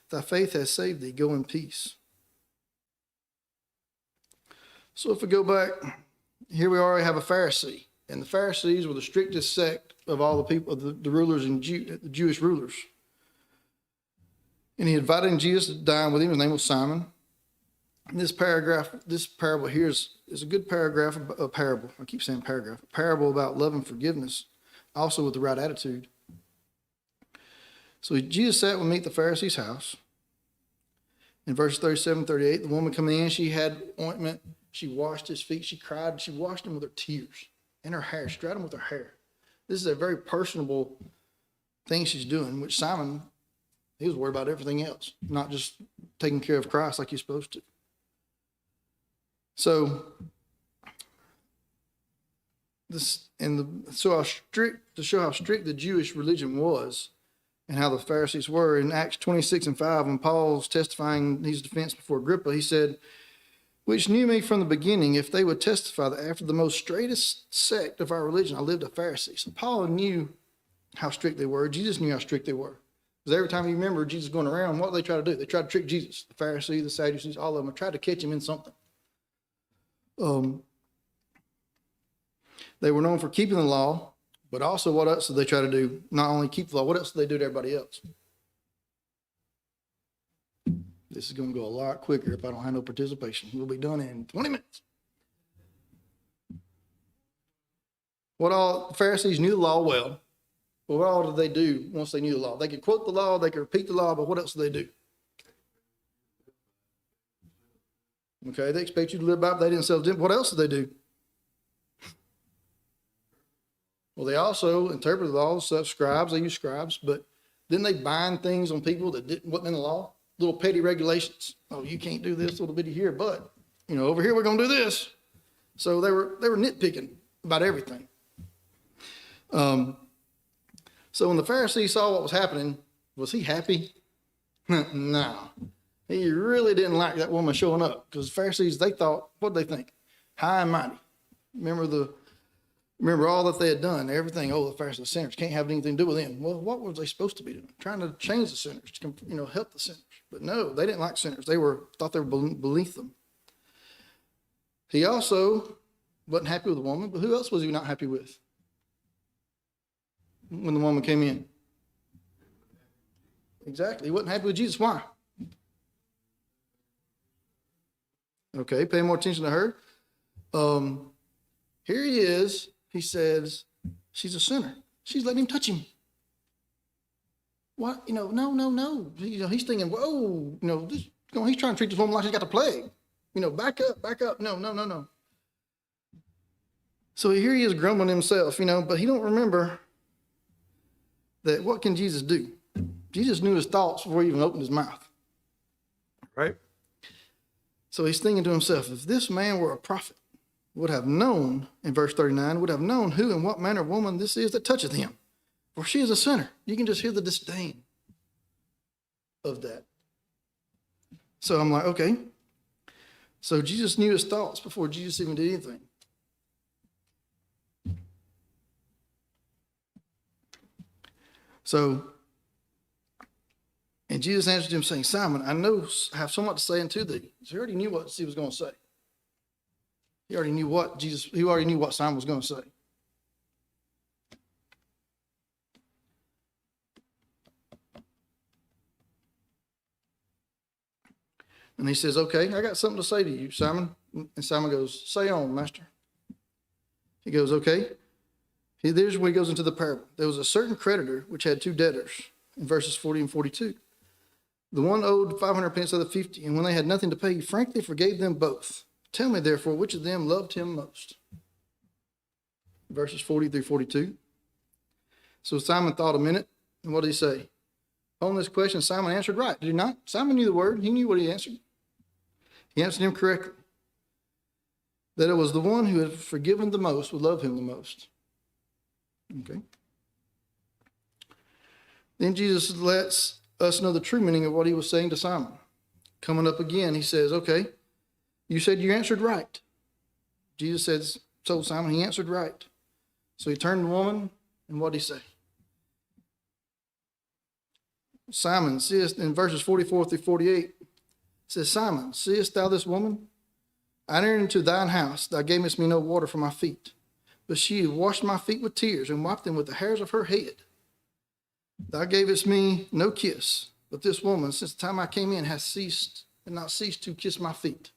Thy faith has saved thee. Go in peace. So if we go back, here we already have a Pharisee. And the Pharisees were the strictest sect of all the people, the rulers and the Jewish rulers. And he invited Jesus to dine with him. His name was Simon. And this parable here is a good paragraph, a parable. I keep saying paragraph. A parable about love and forgiveness, also with the right attitude. So Jesus sat and meet the Pharisee's house. In verse 37, 38, the woman coming in, she had ointment. She washed his feet. She cried. She washed them with her tears and her hair. She dried them with her hair. This is a very personable thing she's doing, which Simon, he was worried about everything else, not just taking care of Christ like he's supposed to. So, to show how strict the Jewish religion was and how the Pharisees were, in Acts 26:5, when Paul's testifying his defense before Agrippa, he said, which knew me from the beginning, if they would testify that after the most straightest sect of our religion, I lived a Pharisee. So Paul knew how strict they were. Jesus knew how strict they were. Because every time you remember Jesus going around, what did they try to do? They tried to trick Jesus. The Pharisees, the Sadducees, all of them tried to catch him in something. They were known for keeping the law, but also what else did they try to do? Not only keep the law, what else did they do to everybody else? This is going to go a lot quicker if I don't have no participation. We'll be done in 20 minutes. What all the Pharisees knew the law well, but what all did they do once they knew the law? They could quote the law, they could repeat the law, but what else did they do? Okay, they expect you to live by it, they didn't self-depend. What else did they do? Well, they also interpreted the law, scribes, they used scribes, but didn't they bind things on people that wasn't in the law? Little petty regulations. Oh, you can't do this little bitty here, but, over here we're going to do this. So they were nitpicking about everything. So when the Pharisee saw what was happening, was he happy? No. He really didn't like that woman showing up, because the Pharisees, they thought, what did they think? High and mighty. Remember all that they had done, everything. Oh, the Pharisees, the sinners, can't have anything to do with them. Well, what were they supposed to be doing? Trying to change the sinners, to help the sinners. But no, they didn't like sinners. They thought they were beneath them. He also wasn't happy with the woman, but who else was he not happy with when the woman came in? Exactly. He wasn't happy with Jesus. Why? Okay, pay more attention to her. Here he is. He says, she's a sinner. She's letting him touch him. What? No. He's thinking, whoa, he's trying to treat this woman like she's got the plague. Back up. No. So here he is grumbling himself, but he don't remember that what can Jesus do? Jesus knew his thoughts before he even opened his mouth. Right? So he's thinking to himself, if this man were a prophet, would have known, in verse 39, would have known who and what manner of woman this is that toucheth him. For she is a sinner. You can just hear the disdain of that. So I'm like, okay. So Jesus knew his thoughts before Jesus even did anything. So, and Jesus answered him saying, Simon, I have somewhat to say unto thee. So he already knew what he was going to say. He already knew what Simon was going to say. And he says, okay, I got something to say to you, Simon. And Simon goes, say on, master. He goes, okay. There's where he goes into the parable. There was a certain creditor which had two debtors, in verses 40 and 42. The one owed 500 pence, the other 50, and when they had nothing to pay, he frankly forgave them both. Tell me, therefore, which of them loved him most? Verses 40 through 42. So Simon thought a minute, and what did he say? On this question, Simon answered right, did he not? Simon knew the word. He knew what he answered. He answered him correctly. That it was the one who had forgiven the most would love him the most. Okay. Then Jesus lets us know the true meaning of what he was saying to Simon. Coming up again, he says, okay, you said you answered right. Jesus says, told Simon he answered right. So he turned to the woman, and what did he say? Simon, seest, in verses 44 through 48, it says, Simon, seest thou this woman? I entered into thine house, thou gavest me no water for my feet, but she washed my feet with tears and wiped them with the hairs of her head. Thou gavest me no kiss, but this woman, since the time I came in, has not ceased to kiss my feet.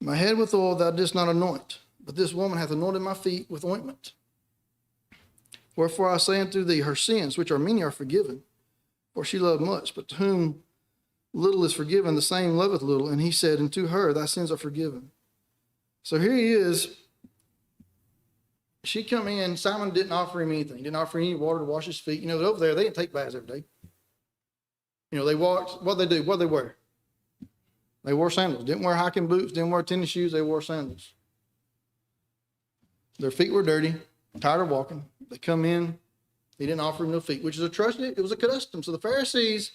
My head with oil thou didst not anoint, but this woman hath anointed my feet with ointment. Wherefore I say unto thee, her sins, which are many, are forgiven, for she loved much. But to whom little is forgiven, the same loveth little. And he said, and to her thy sins are forgiven. So here he is. She come in. Simon didn't offer him anything. Didn't offer any water to wash his feet. You know, over there, they didn't take baths every day. You know, they walked. What they do? What they wear? They wore sandals. Didn't wear hiking boots. Didn't wear tennis shoes. They wore sandals. Their feet were dirty, tired of walking. They come in. He didn't offer him no feet, which is a trust. It was a custom. So the Pharisees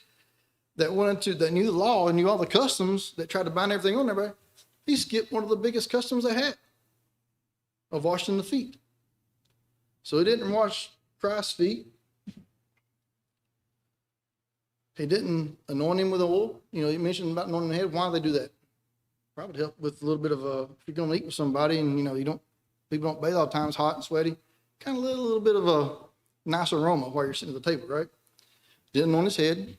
that knew the law and knew all the customs, that tried to bind everything on everybody, he skipped one of the biggest customs they had of washing the feet. So he didn't wash Christ's feet. He didn't anoint him with oil. You know, he mentioned about anointing the head. Why do they do that? Probably to help with a little bit of if you're going to eat with somebody and, you know, people don't bathe all the time, it's hot and sweaty. Kind of a little bit of a nice aroma while you're sitting at the table, right? Didn't anoint his head.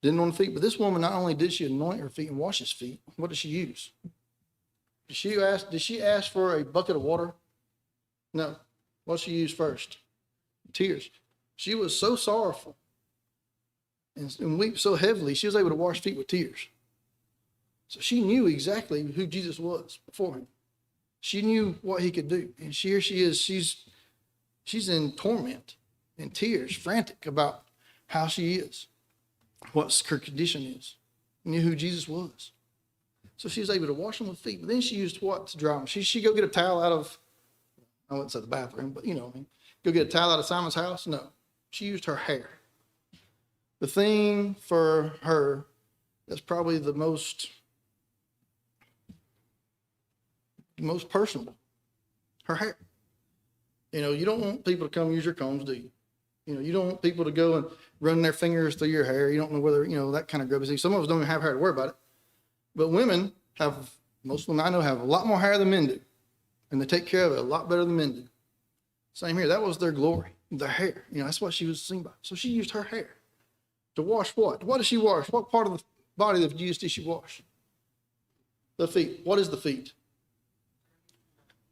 Didn't anoint the feet. But this woman, not only did she anoint her feet and wash his feet, what did she use? Did she ask for a bucket of water? No. What did she use first? Tears. She was so sorrowful and wept so heavily, she was able to wash feet with tears. So she knew exactly who Jesus was before him. She knew what he could do. And here she is. She's in torment, in tears, frantic about how she is, what her condition is. Knew who Jesus was. So she was able to wash them with feet. But then she used what to dry them? She go get a towel out of, I wouldn't say the bathroom, but you know, go get a towel out of Simon's house? No. She used her hair. The thing for her that's probably the most personable, her hair. You know, you don't want people to come use your combs, do you? You know, you don't want people to go and run their fingers through your hair. You don't know whether, you know, that kind of grubby thing. Some of us don't even have hair to worry about it. But women most of them I know have a lot more hair than men do. And they take care of it a lot better than men do. Same here. That was their glory, their hair. You know, that's what she was seen by. So she used her hair to wash what? What did she wash? What part of the body of Jesus did she wash? The feet. What is the feet?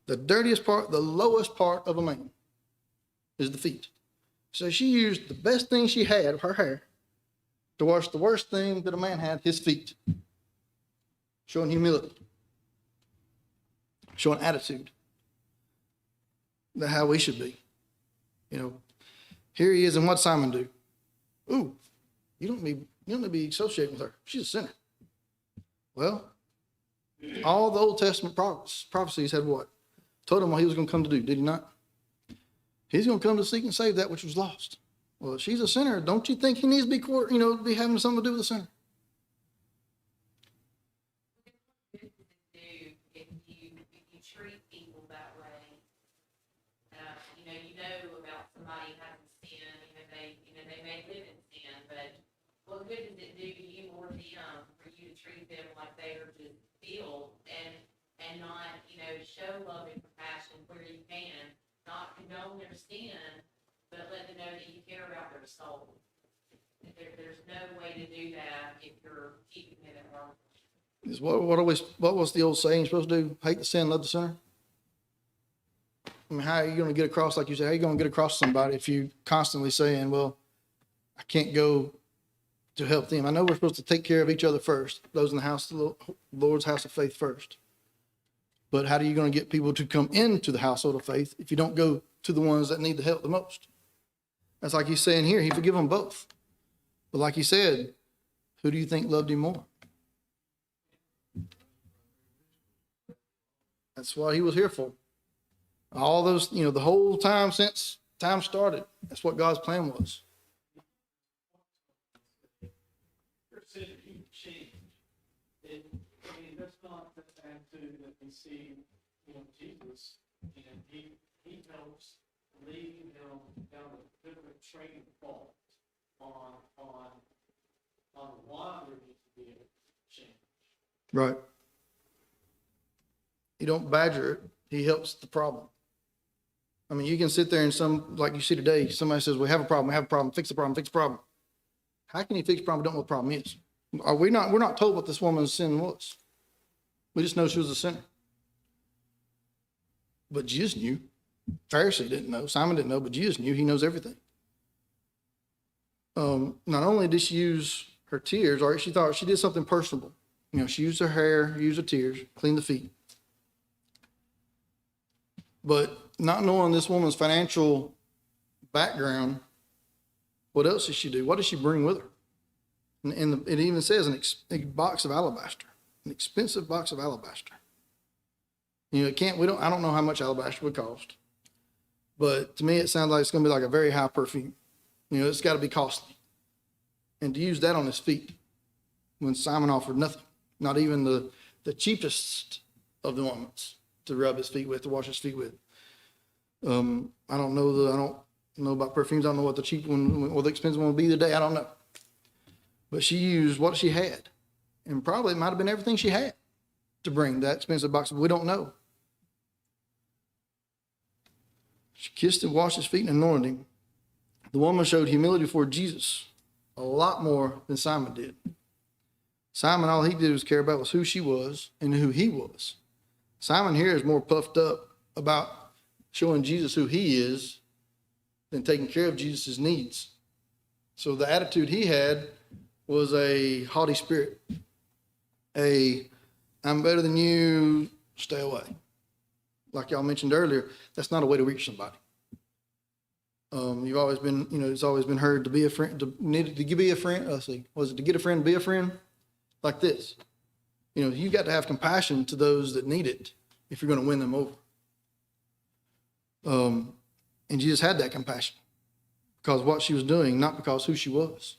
The dirtiest part, the lowest part of a man is the feet. So she used the best thing she had of her hair to wash the worst thing that a man had, his feet. Showing humility. Showing attitude. That's how we should be. You know, here he is, and what Simon do? Ooh, you don't need to be associating with her. She's a sinner. Well, all the Old Testament prophecies had what? Told him what he was going to come to do, did he not? He's going to come to seek and save that which was lost. Well, if she's a sinner, don't you think he needs to be having something to do with a sinner? If you treat people that way, you know about somebody having sin, they may live in sin, but what good does it do to you or them for you to treat them like they are just filled and not, show love and compassion where you can, not condone their sin, but let them know that you care about their soul. There's no way to do that if you're keeping it at home. Is what was the old saying you're supposed to do? Hate the sin, love the sinner? I mean, how are you going to get across, like you said, how are you going to get across to somebody if you constantly saying, well, I can't go to help them? I know we're supposed to take care of each other first, those in the house, the Lord's house of faith first. But how are you going to get people to come into the household of faith if you don't go to the ones that need the help the most? That's like he's saying here, he forgive them both. But like he said, who do you think loved him more? That's what he was here for. All those, the whole time since time started, that's what God's plan was. Said that he would change. That's not the attitude that we see, Jesus. He helps leading him down a different train of thought on why there needs to be a change. Right. You don't badger it. He helps the problem. I mean, you can sit there and like you see today, somebody says, we have a problem, fix the problem, fix the problem. How can you fix the problem? We don't know what the problem is. We're not told what this woman's sin was. We just know she was a sinner. But Jesus knew. Pharisee didn't know. Simon didn't know, but Jesus knew. He knows everything. Not only did she use her tears, or she thought she did something personable. You know, she used her hair, used her tears, cleaned the feet. But not knowing this woman's financial background, what else did she do? What did she bring with her? And it even says a box of alabaster, an expensive box of alabaster. You know, I don't know how much alabaster would cost, but to me, it sounds like it's going to be like a very high perfume. You know, it's got to be costly. And to use that on his feet when Simon offered nothing, not even the cheapest of the ornaments to rub his feet with, to wash his feet with. I don't know about perfumes. I don't know what the cheap one or the expensive one would be today. I don't know. But she used what she had. And probably it might have been everything she had to bring that expensive box. We don't know. She kissed and washed his feet and anointed him. The woman showed humility before Jesus a lot more than Simon did. Simon, all he did was care about was who she was and who he was. Simon here is more puffed up about showing Jesus who he is than taking care of Jesus' needs. So the attitude he had was a haughty spirit. I'm better than you, stay away. Like y'all mentioned earlier, that's not a way to reach somebody. You've always been, it's always been heard to be a friend, to be a friend. Let's see, was it to get a friend, be a friend? Like this. You got to have compassion to those that need it if you're going to win them over. And Jesus had that compassion because of what she was doing, not because who she was.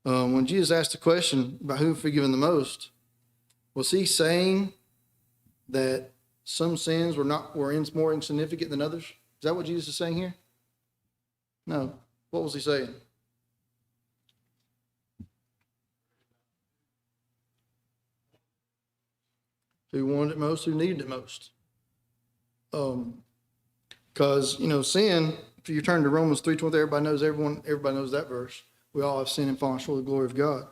When Jesus asked the question about who forgiven the most, was he saying that some sins were more insignificant than others? Is that what Jesus is saying here? No. What was he saying? Who wanted it most, who needed it most. Because, sin, if you turn to Romans 3:20, everybody knows that verse. We all have sinned and fallen short of the glory of God.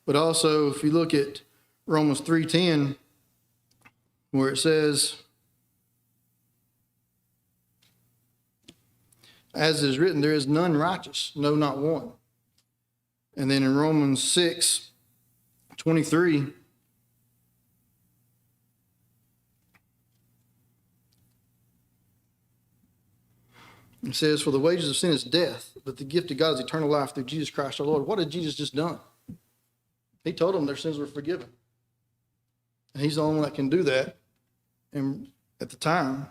But also, if you look at Romans 3:10, where it says, as it is written, there is none righteous, no, not one. And then in Romans 6:23, it says, for the wages of sin is death, but the gift of God is eternal life through Jesus Christ our Lord. What had Jesus just done? He told them their sins were forgiven. And he's the only one that can do that. And at the time,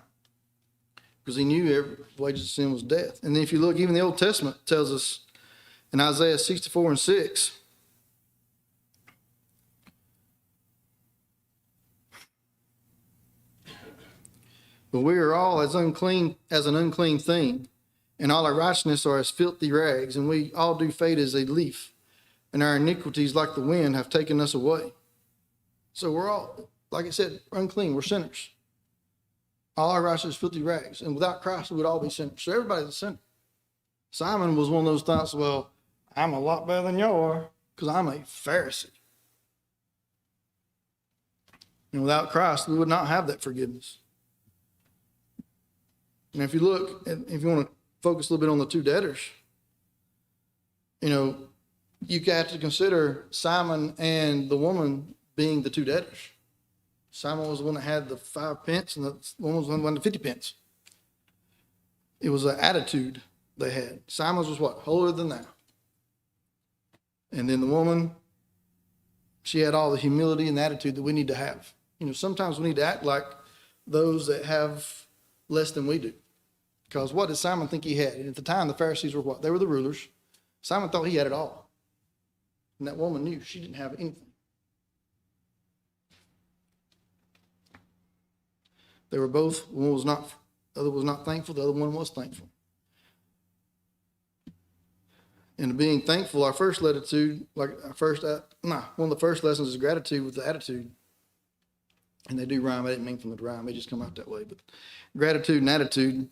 because he knew every wages of sin was death. And then if you look, even the Old Testament tells us in Isaiah 64:6, but we are all as unclean as an unclean thing, and all our righteousness are as filthy rags, and we all do fade as a leaf, and our iniquities like the wind have taken us away. So we're all, like I said, unclean. We're sinners. All our righteousness is filthy rags, and without Christ, we would all be sinners. So everybody's a sinner. Simon was one of those thoughts, well, I'm a lot better than you are because I'm a Pharisee. And without Christ, we would not have that forgiveness. And if you look, if you want to focus a little bit on the two debtors, you have to consider Simon and the woman being the two debtors. Simon was the one that had the 5 pence, and the woman was the one with the 50 pence. It was an attitude they had. Simon's was what? Holier than thou. And then the woman, she had all the humility and attitude that we need to have. Sometimes we need to act like those that have less than we do. Because what did Simon think he had? And at the time, the Pharisees were what? They were the rulers. Simon thought he had it all. And that woman knew she didn't have anything. They were both, one was not The other was not thankful. The other one was thankful. And being thankful, our first attitude, one of the first lessons is gratitude with the attitude. And they do rhyme. I didn't mean for them to rhyme. They just come out that way. But gratitude and attitude.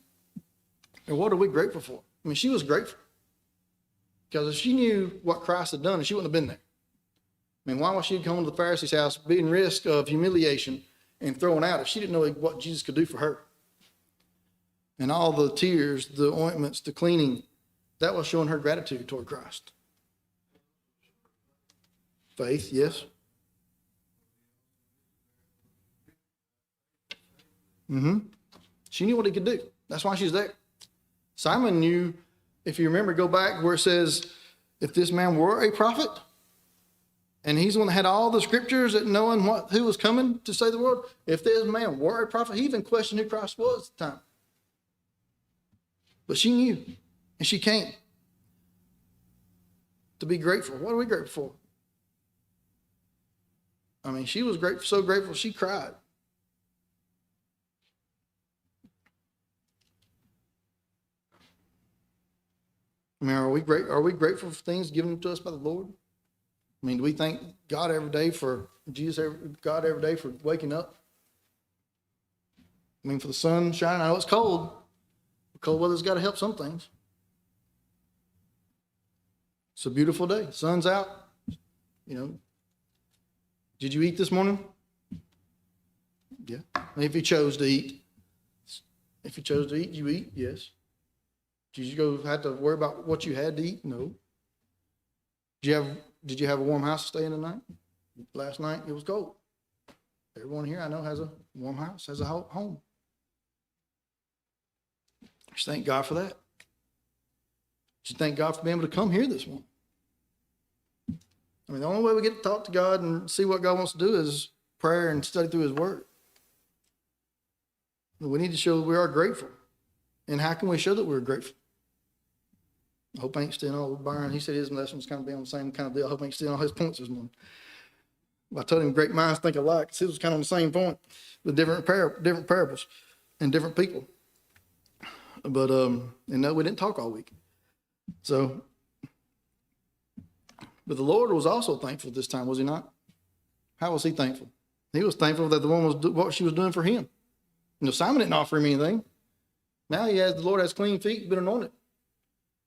And what are we grateful for? I mean, she was grateful. Because if she knew what Christ had done, she wouldn't have been there. I mean, why was she going to the Pharisee's house, being risk of humiliation and thrown out if she didn't know what Jesus could do for her? And all the tears, the ointments, the cleaning, that was showing her gratitude toward Christ. Faith, yes. She knew what he could do. That's why she's there. Simon knew, if you remember, go back where it says, if this man were a prophet, and he's the one that had all the scriptures that knowing who was coming to save the world, if this man were a prophet, he even questioned who Christ was at the time. But she knew, and she came to be grateful. What are we grateful for? I mean, she was grateful, so grateful she cried. I mean, are we grateful for things given to us by the Lord? I mean, do we thank God every day for God every day for waking up? I mean, for the sun shining. I know it's cold. Cold weather's got to help some things. It's a beautiful day. Sun's out. You know. Did you eat this morning? Yeah. If you chose to eat. If you chose to eat, you eat, yes. Did you have to worry about what you had to eat? No. Did you have a warm house to stay in tonight? Last night it was cold. Everyone here I know has a warm house, has a home. Just thank God for that. Just thank God for being able to come here this morning. I mean, the only way we get to talk to God and see what God wants to do is prayer and study through his word. We need to show that we are grateful. And how can we show that we're grateful? I hope I ain't stealing all Byron. He said his lesson was kind of be on the same kind of deal. I hope I ain't stealing all his points this morning. I told him great minds think alike. His was kind of on the same point with different parables and different people. But and no, we didn't talk all week. So, but the Lord was also thankful this time, was he not? How was he thankful? He was thankful that the woman was what she was doing for him. You know, Simon didn't offer him anything. Now the Lord has clean feet, been anointed,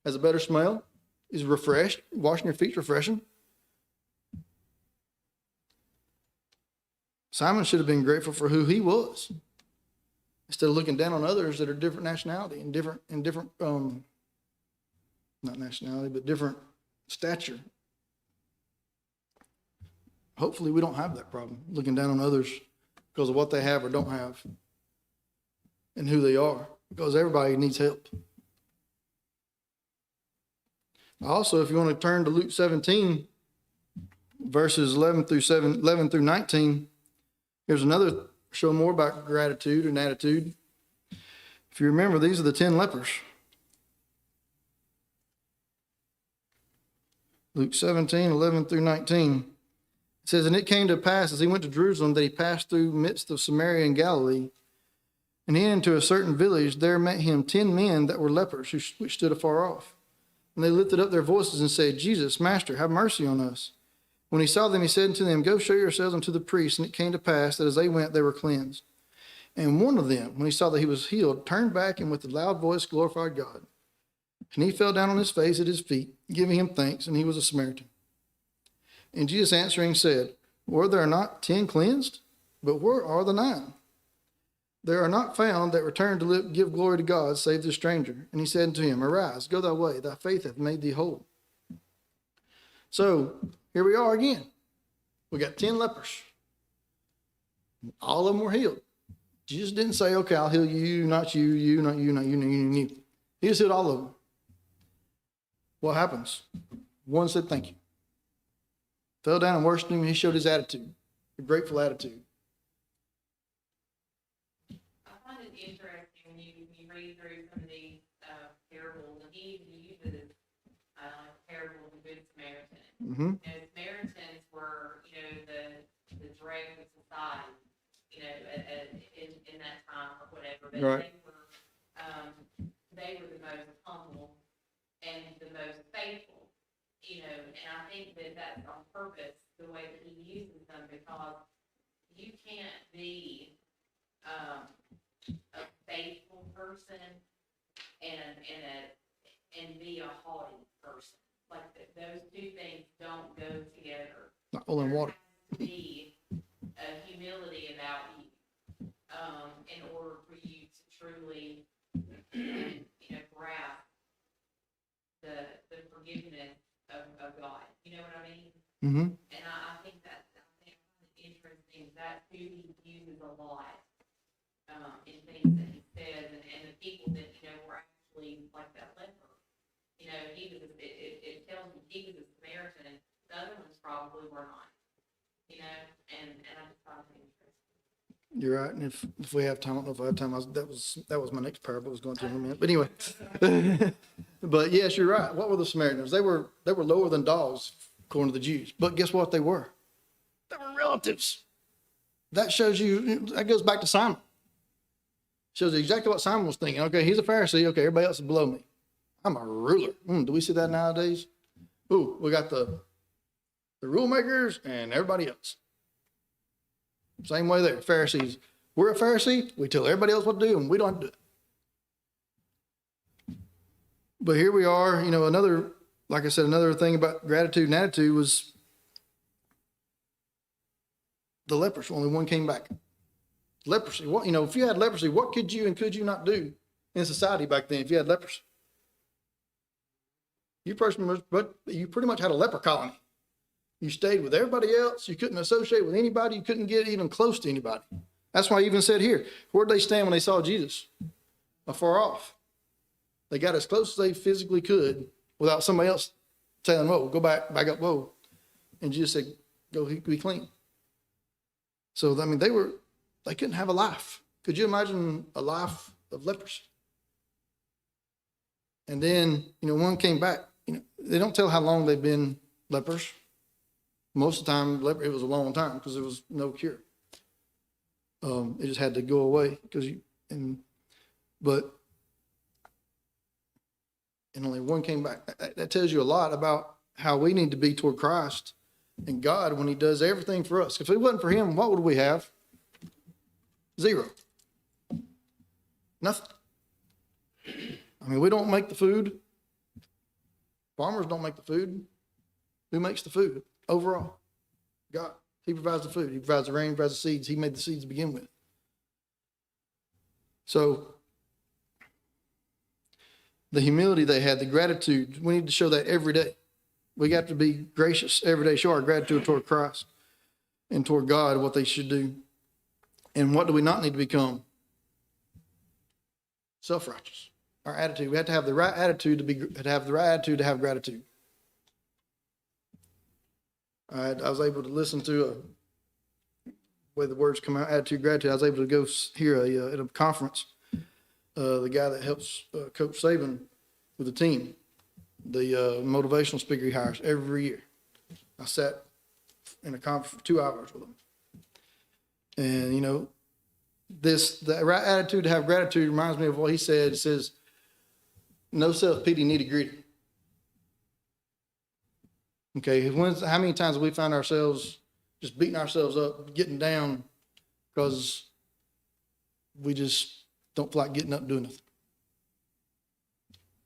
has a better smell, is refreshed. Washing your feet's refreshing. Simon should have been grateful for who he was, instead of looking down on others that are different nationality and different not nationality, but different stature. Hopefully we don't have that problem, looking down on others because of what they have or don't have and who they are, because everybody needs help. Also, if you want to turn to Luke 17, verses 11 through 19, here's another show more about gratitude and attitude. If you remember, these are the 10 lepers. Luke 17, 11 through 19. It says, and it came to pass as he went to Jerusalem that he passed through the midst of Samaria and Galilee. And he into a certain village, there met him 10 men that were lepers, which stood afar off. And they lifted up their voices and said, Jesus, Master, have mercy on us. When he saw them, he said unto them, go show yourselves unto the priests. And it came to pass that as they went, they were cleansed. And one of them, when he saw that he was healed, turned back and with a loud voice glorified God. And he fell down on his face at his feet, giving him thanks, and he was a Samaritan. And Jesus answering said, were there not 10 cleansed? But where are the 9? There are not found that return to give glory to God, save the stranger. And he said unto him, arise, go thy way, thy faith hath made thee whole. So, here we are again. We got 10 lepers. All of them were healed. Jesus didn't say, okay, I'll heal you, not you, you, not you, not you, not you, not you. He just healed all of them. What happens? One said, thank you. Fell down and worshiped him, and he showed his attitude, a grateful attitude. I find it interesting when you read through some of these parables, and he uses parable of the Good Samaritan. Mm-hmm. You know, Samaritans were, the dregs of society, in that time or whatever, but Right. they were they were the most humble and the most faithful, and I think that that's on purpose, the way that he uses them, because you can't be, a faithful person and be a haughty person. Like, those two things don't go together. Not oil and water. There has to be a humility about you, in order for you to truly, grasp the forgiveness of God. You know what I mean? Mm-hmm. And I think that's interesting. That's who he uses a lot, in things that he says, and the people that, were actually like that leper. It tells me he was a Samaritan, the other ones probably were not, and I just thought it was interesting. You're right. And if we have time, I don't know if I have time. That was my next parable I was going to in a minute. But anyway, but yes, you're right. What were the Samaritans? They were lower than dogs, according to the Jews. But guess what they were? They were relatives. That shows you, that goes back to Simon. Shows you exactly what Simon was thinking. Okay, he's a Pharisee. Okay, everybody else is below me. I'm a ruler. Do we see that nowadays? Ooh, we got the rule makers and everybody else. Same way there. Pharisees. We're a Pharisee. We tell everybody else what to do, and we don't have to do it. But here we are. Like I said, another thing about gratitude and attitude was the lepers. Only one came back. Leprosy. What, if you had leprosy, what could you and could you not do in society back then if you had leprosy? You pretty much had a leper colony. You stayed with everybody else. You couldn't associate with anybody. You couldn't get even close to anybody. That's why I even said here, where'd they stand when they saw Jesus? Afar off. They got as close as they physically could without somebody else telling, whoa, go back up, whoa. And Jesus said, go be clean. So, they couldn't have a life. Could you imagine a life of leprosy? And then, one came back. They don't tell how long they've been lepers. Most of the time, it was a long time because there was no cure. It just had to go away but only one came back. That tells you a lot about how we need to be toward Christ and God when he does everything for us. If it wasn't for him, what would we have? Zero. Nothing. We don't make the food. Farmers don't make the food. Who makes the food overall? God. He provides the food. He provides the rain, he provides the seeds. He made the seeds to begin with. So, the humility they had, the gratitude, we need to show that every day. We got to be gracious every day, show our gratitude toward Christ and toward God, what they should do. And what do we not need to become? Self-righteous. Our attitude. We have to have the right attitude to have gratitude. I was able to listen to the way the words come out, attitude, gratitude. I was able to go hear at a conference, the guy that helps Coach Saban with the team, the motivational speaker he hires every year. I sat in a conference for 2 hours with him. And, the right attitude to have gratitude reminds me of what he said. It says, no self-pity, nitty-gritty. Okay, how many times have we found ourselves just beating ourselves up, getting down because we just don't feel like getting up and doing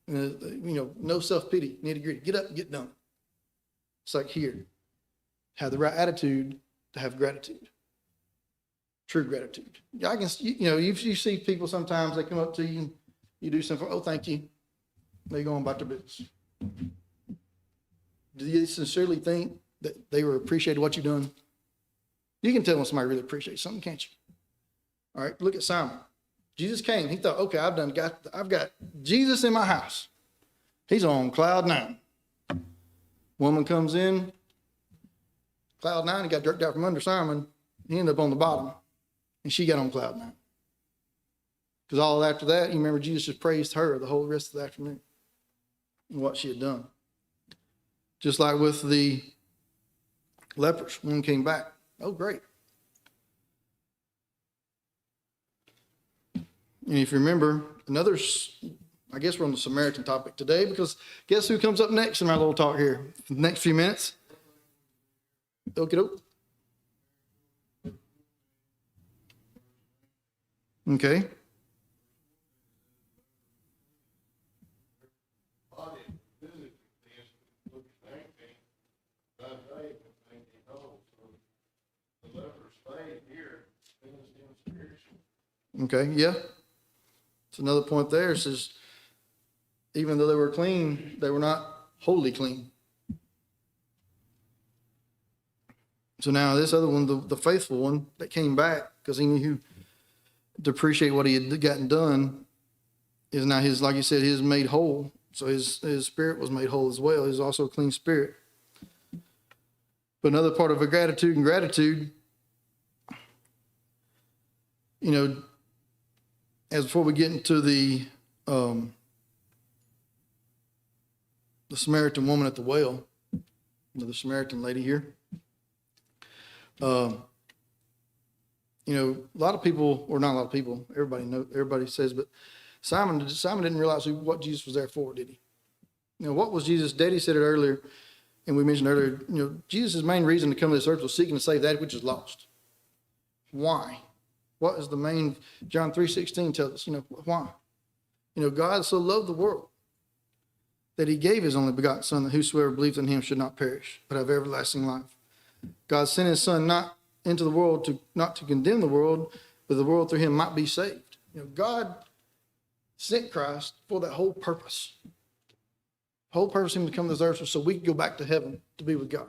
nothing? No self-pity, nitty-gritty. Get up and get done. It's like here. Have the right attitude to have gratitude. True gratitude. You see people sometimes, they come up to you, you do something, oh, thank you. They go on about their business. Do you sincerely think that they were appreciated what you've done? You can tell when somebody really appreciates something, can't you? All right, look at Simon. Jesus came. He thought, okay, I've got Jesus in my house. He's on cloud 9. Woman comes in, cloud 9, he got jerked out from under Simon. He ended up on the bottom, and she got on cloud 9. Because all after that, you remember Jesus just praised her the whole rest of the afternoon and what she had done. Just like with the lepers, one came back. Oh, great. And if you remember, I guess we're on the Samaritan topic today, because guess who comes up next in my little talk here? The next few minutes. Okie doke. Okay. Body physically looks 19, by faith, 19 old, so the leper stayed here, finished him spiritually. Okay, yeah. It's another point there. It says, even though they were clean, they were not wholly clean. So now this other one, the faithful one that came back because he knew to appreciate what he had gotten done, is now his, like you said, he is made whole. So his spirit was made whole as well. He's also a clean spirit. But another part of a gratitude, you know, as before we get into the Samaritan woman at the well, the Samaritan lady here. You know, a lot of people, or not a lot of people, everybody says, but Simon didn't realize what Jesus was there for, did he? You know, what was Jesus? Daddy said it earlier, and we mentioned earlier, you know, Jesus' main reason to come to this earth was seeking to save that which is lost. Why? What is the main, John 3:16 tells us, you know, why? You know, God so loved the world that he gave his only begotten Son, that whosoever believes in him should not perish, but have everlasting life. God sent his Son not into the world not to condemn the world, but the world through him might be saved. You know, God sent Christ for that whole purpose. The whole purpose of him to come to this earth was so we could go back to heaven to be with God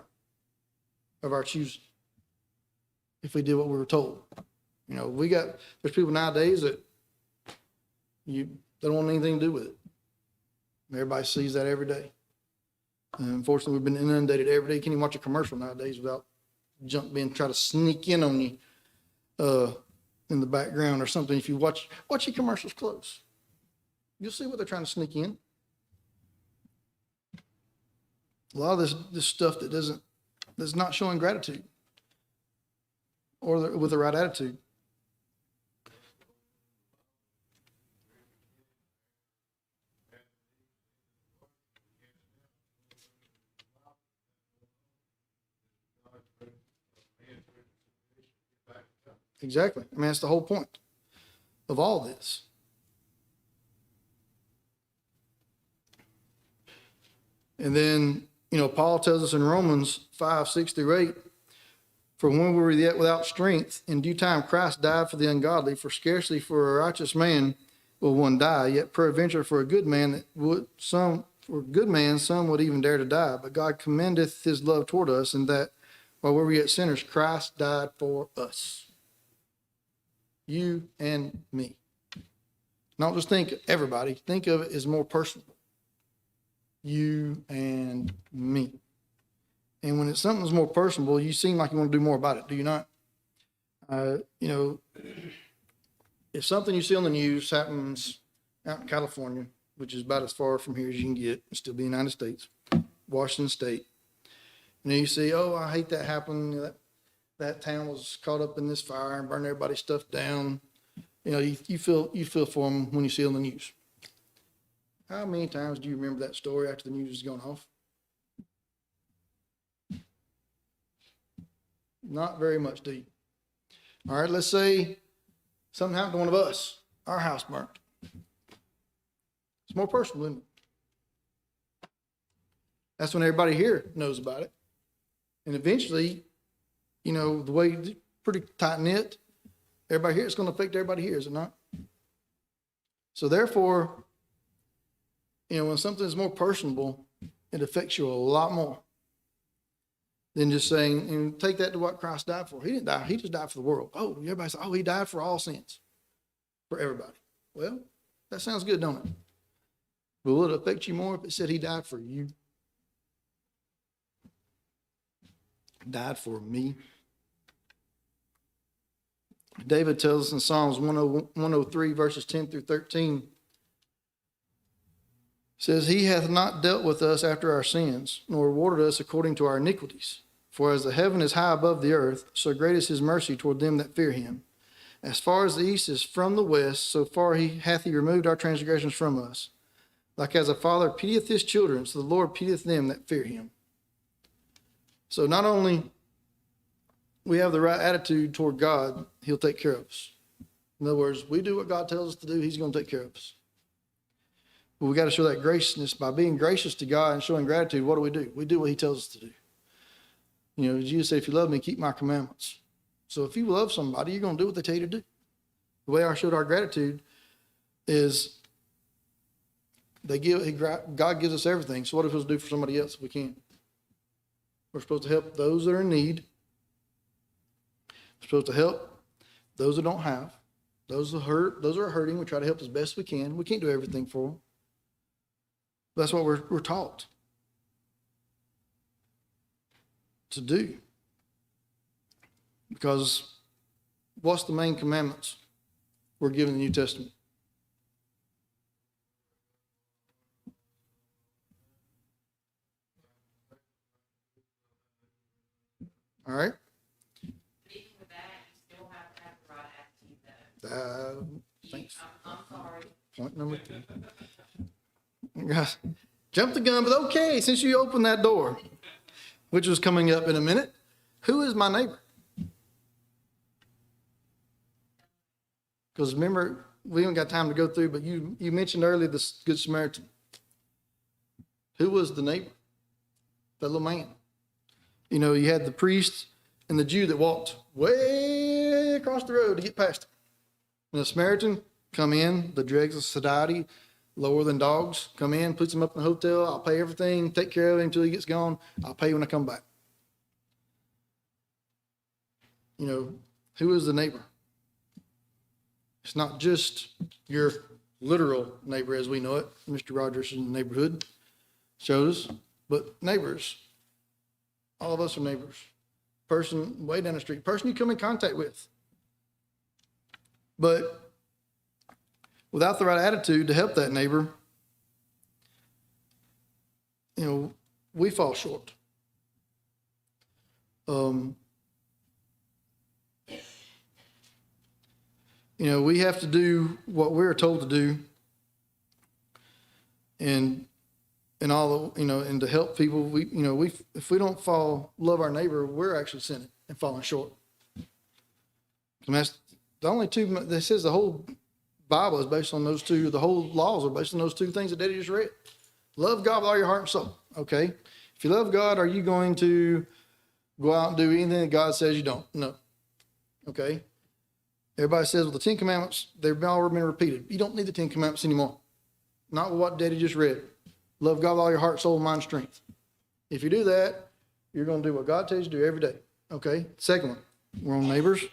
of our choosing, if we did what we were told. You know, there's people nowadays that they don't want anything to do with it. Everybody sees that every day. And unfortunately, we've been inundated every day. You can't even watch a commercial nowadays without junk being try to sneak in on you in the background or something. If you watch your commercials close, you'll see what they're trying to sneak in. A lot of this stuff that's not showing gratitude or with the right attitude. Exactly. I mean, that's the whole point of all this. And then, you know, Paul tells us in Romans 5:6-8, for when we were yet without strength, in due time Christ died for the ungodly, for scarcely for a righteous man will one die, yet peradventure for a good man some would even dare to die. But God commendeth his love toward us, in that while we were yet sinners, Christ died for us. You and me. Not just think everybody. Think of it as more personal. You and me. And when something's more personal, you seem like you want to do more about it, do you not? You know, if something you see on the news happens out in California, which is about as far from here as you can get, and still be the United States, Washington State, and then you see, oh, I hate that happened. That town was caught up in this fire and burned everybody's stuff down. You know, you feel for them when you see it on the news. How many times do you remember that story after the news has gone off? Not very much, do you? All right, let's say something happened to one of us. Our house burnt. It's more personal, isn't it? That's when everybody here knows about it. And eventually, you know, the way it's pretty tight-knit, everybody here, it's going to affect everybody here, is it not? So therefore, you know, when something's more personable, it affects you a lot more than just saying, and take that to what Christ died for. He didn't die. He just died for the world. Oh, everybody says, oh, he died for all sins, for everybody. Well, that sounds good, don't it? But will it affect you more if it said he died for you? Died for me. David tells us in Psalms 103, verses 10-13, says, he hath not dealt with us after our sins, nor rewarded us according to our iniquities. For as the heaven is high above the earth, so great is his mercy toward them that fear him. As far as the east is from the west, so far hath he removed our transgressions from us. Like as a father pitieth his children, so the Lord pitieth them that fear him. So not only we have the right attitude toward God, he'll take care of us. In other words, we do what God tells us to do, he's going to take care of us. But we got to show that graciousness by being gracious to God and showing gratitude. What do? We do what he tells us to do. You know, Jesus said, if you love me, keep my commandments. So if you love somebody, you're going to do what they tell you to do. The way I showed our gratitude is God gives us everything. So what are we supposed to do for somebody else if we can't? We're supposed to help those that are in need. We're supposed to help those that don't have. Those that are hurting, we try to help as best we can. We can't do everything for them. That's what we're taught to do. Because what's the main commandments we're given in the New Testament? All right. Even with that, you still have to have the right attitude though. Thanks. I'm sorry. Point number 2. Guys, jump the gun, but okay, since you opened that door, which was coming up in a minute, who is my neighbor? Because remember, we haven't got time to go through, but you mentioned earlier the Good Samaritan. Who was the neighbor? That little man. You know, you had the priest and the Jew that walked way across the road to get past him. And the Samaritan come in, the dregs of society, lower than dogs, come in, puts him up in the hotel. I'll pay everything, take care of him until he gets gone. I'll pay when I come back. You know, who is the neighbor? It's not just your literal neighbor as we know it. Mr. Rogers in the neighborhood shows us, but neighbors. All of us are neighbors. Person way down the street, person you come in contact with. But without the right attitude to help that neighbor, you know, we fall short. You know, we have to do what we're told to do, and all the, you know, and to help people. If we don't love our neighbor, we're actually sinning and falling short. And that's the only two. That says the whole Bible is based on those two. The whole laws are based on those two things that Daddy just read. Love God with all your heart and soul. Okay, if you love God, are you going to go out and do anything that God says you don't? No. Okay. Everybody says, well, the 10 Commandments, they've already been repeated. You don't need the 10 Commandments anymore. Not with what Daddy just read. Love God with all your heart, soul, mind, strength. If you do that, you're going to do what God tells you to do every day. Okay? Second one, we're on neighbors.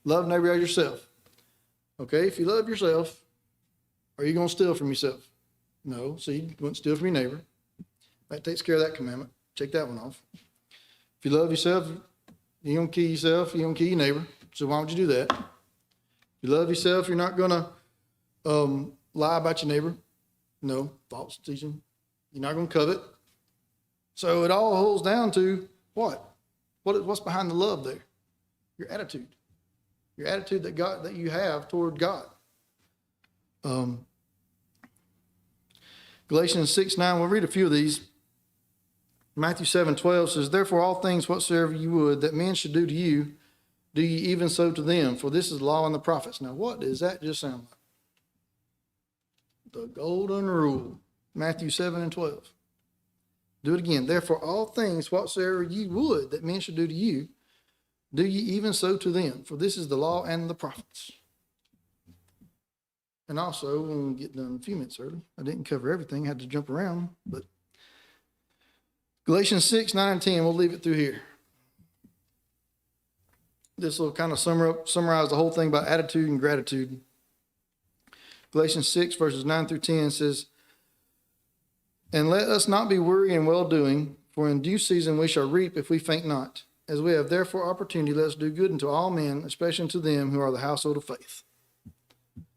Love neighbor as yourself. Okay? If you love yourself, are you going to steal from yourself? No. So you wouldn't steal from your neighbor. That takes care of that commandment. Check that one off. If you love yourself, you're going to kill yourself. You're going to kill your neighbor. So why would you do that? If you love yourself, you're not going to lie about your neighbor. No, false teaching. You're not going to covet. So it all holds down to what? What's behind the love there? Your attitude. Your attitude that you have toward God. Galatians 6:9, we'll read a few of these. Matthew 7:12 says, therefore all things whatsoever you would that men should do to you, do ye even so to them, for this is the law and the prophets. Now, what does that just sound like? The golden rule, Matthew 7:12. Do it again. Therefore, all things whatsoever ye would that men should do to you, do ye even so to them, for this is the law and the prophets. And also, when we get done a few minutes early, I didn't cover everything, I had to jump around, but Galatians 6:9 and 10, we'll leave it through here. This will kind of summarize the whole thing about attitude and gratitude. Galatians 6, verses 9 through 10 says, and let us not be weary in well-doing, for in due season we shall reap if we faint not. As we have therefore opportunity, let us do good unto all men, especially unto them who are the household of faith.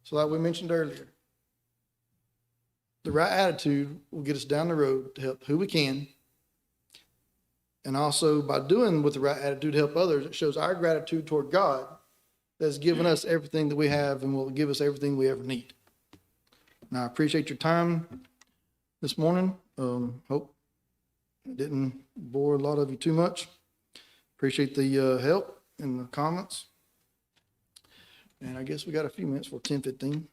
So like we mentioned earlier, the right attitude will get us down the road to help who we can. And also by doing with the right attitude to help others, it shows our gratitude toward God that's given us everything that we have and will give us everything we ever need. And I appreciate your time this morning. Hope it didn't bore a lot of you too much. Appreciate the help and the comments. And I guess we got a few minutes for 10:15.